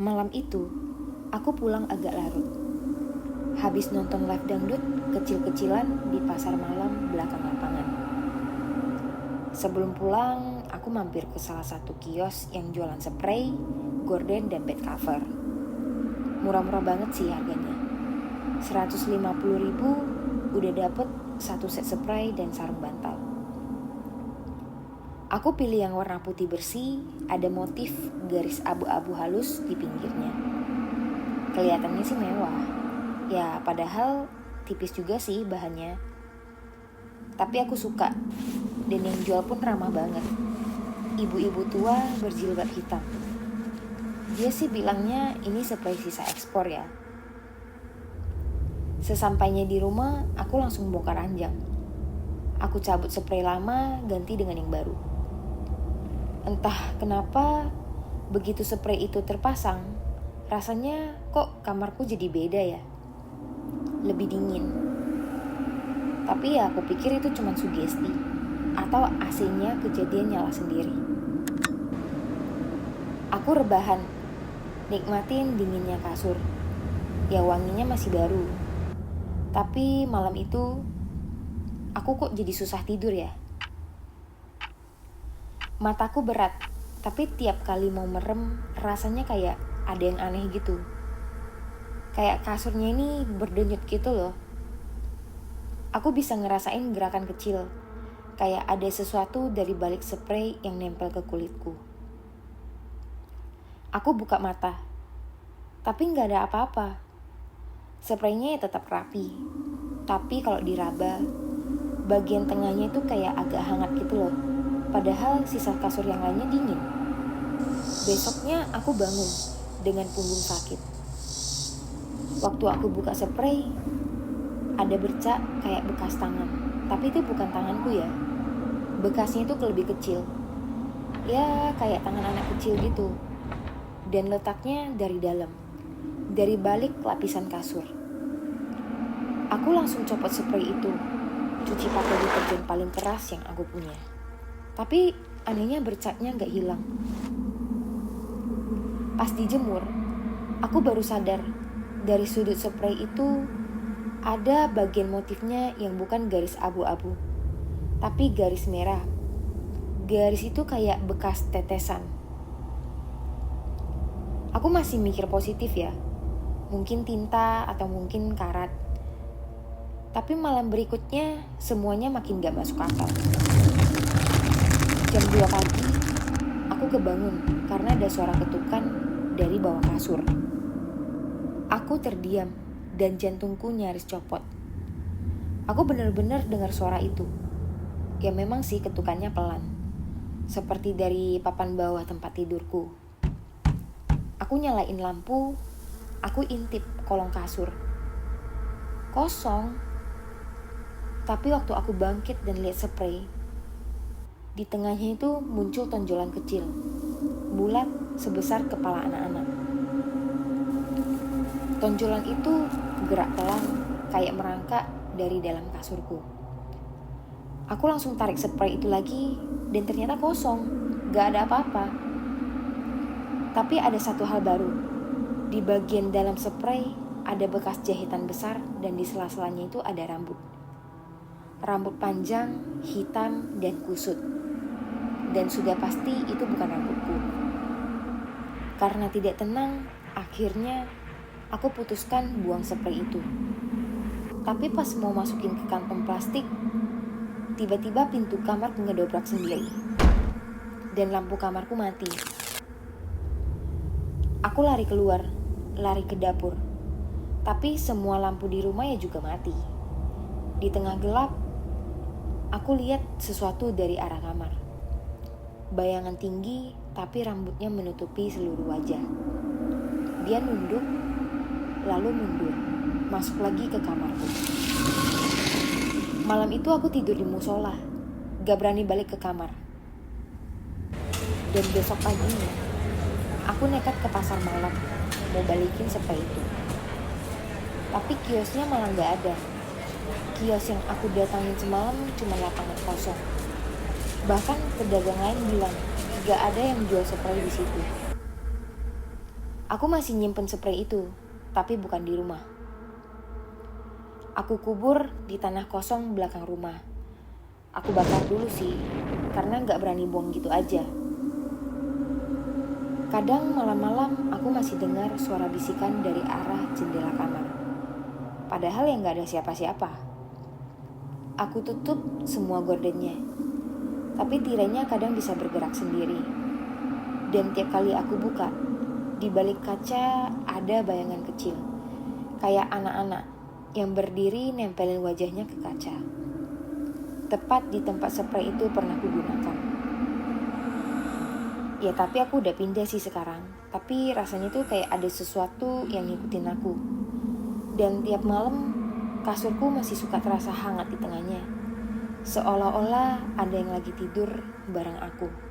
Malam itu, aku pulang agak larut. Habis nonton live dangdut kecil-kecilan di pasar malam belakang lapangan. Sebelum pulang, aku mampir ke salah satu kios yang jualan spray, gorden, dan bed cover. Murah-murah banget sih harganya. 150.000 udah dapet satu set spray dan sarung bantal. Aku pilih yang warna putih bersih, ada motif garis abu-abu halus di pinggirnya. Kelihatannya sih mewah. Ya, padahal tipis juga sih bahannya. Tapi aku suka. Dan yang jual pun ramah banget. Ibu-ibu tua berjilbab hitam. Dia sih bilangnya ini spray sisa ekspor ya. Sesampainya di rumah, aku langsung bongkar ranjang. Aku cabut spray lama, ganti dengan yang baru. Entah kenapa, begitu spray itu terpasang, rasanya kok kamarku jadi beda ya. Lebih dingin. Tapi ya aku pikir itu cuma sugesti. Atau AC-nya kejadian nyala sendiri. Aku rebahan, nikmatin dinginnya kasur. Ya wanginya masih baru. Tapi malam itu, aku kok jadi susah tidur ya. Mataku berat, tapi tiap kali mau merem, rasanya kayak ada yang aneh gitu. Kayak kasurnya ini berdenyut gitu loh. Aku bisa ngerasain gerakan kecil, kayak ada sesuatu dari balik spray yang nempel ke kulitku. Aku buka mata, tapi gak ada apa-apa. Spraynya ya tetap rapi, tapi kalau diraba, bagian tengahnya itu kayak agak hangat gitu loh. Padahal sisa kasur yang lainnya dingin. Besoknya aku bangun dengan punggung sakit. Waktu aku buka spray, ada bercak kayak bekas tangan. Tapi itu bukan tanganku ya. Bekasnya itu lebih kecil. Ya kayak tangan anak kecil gitu. Dan letaknya dari dalam. Dari balik lapisan kasur. Aku langsung copot spray itu. Cuci pakai deterjen paling keras yang aku punya. Tapi anehnya bercaknya gak hilang. Pas dijemur, aku baru sadar dari sudut spray itu ada bagian motifnya yang bukan garis abu-abu, tapi garis merah. Garis itu kayak bekas tetesan. Aku masih mikir positif ya. Mungkin tinta atau mungkin karat. Tapi malam berikutnya semuanya makin gak masuk akal. Jam 2 pagi, aku kebangun karena ada suara ketukan dari bawah kasur. Aku terdiam dan jantungku nyaris copot. Aku benar-benar dengar suara itu. Ya memang sih ketukannya pelan. Seperti dari papan bawah tempat tidurku. Aku nyalain lampu, aku intip kolong kasur. Kosong. Tapi waktu aku bangkit dan lihat spray, di tengahnya itu muncul tonjolan kecil, bulat sebesar kepala anak-anak. Tonjolan itu gerak pelan, kayak merangkak dari dalam kasurku. Aku langsung tarik spray itu lagi, dan ternyata kosong, gak ada apa-apa. Tapi ada satu hal baru. Di bagian dalam spray ada bekas jahitan besar, dan di sela-selanya itu ada rambut. Rambut panjang, hitam, dan kusut. Dan sudah pasti itu bukan rambutku. Karena tidak tenang, akhirnya aku putuskan buang spray itu. Tapi pas mau masukin ke kantong plastik, tiba-tiba pintu kamar ngedobrak sendiri. Dan lampu kamarku mati. Aku lari keluar, lari ke dapur. Tapi semua lampu di rumah ya juga mati. Di tengah gelap, aku lihat sesuatu dari arah kamar. Bayangan tinggi, tapi rambutnya menutupi seluruh wajah. Dia nunduk, lalu mundur, masuk lagi ke kamarku. Malam itu aku tidur di musola, gak berani balik ke kamar. Dan besok paginya, aku nekat ke pasar malam, mau balikin spray itu. Tapi kiosnya malah gak ada. Kios yang aku datangin semalam cuma lapangan kosong. Bahkan pedagang lain bilang gak ada yang jual spray di situ. Aku masih nyimpen spray itu, tapi bukan di rumah. Aku kubur di tanah kosong belakang rumah. Aku bakar dulu sih, karena gak berani buang gitu aja. Kadang malam-malam aku masih dengar suara bisikan dari arah jendela kamar. Padahal yang gak ada siapa-siapa. Aku tutup semua gordennya, tapi tirainya kadang bisa bergerak sendiri. Dan tiap kali aku buka, di balik kaca ada bayangan kecil, kayak anak-anak yang berdiri nempelin wajahnya ke kaca. Tepat di tempat spray itu pernah kugunakan. Ya tapi aku udah pindah sih sekarang. Tapi rasanya tuh kayak ada sesuatu yang ngikutin aku. Dan tiap malam kasurku masih suka terasa hangat di tengahnya. Seolah-olah ada yang lagi tidur bareng aku.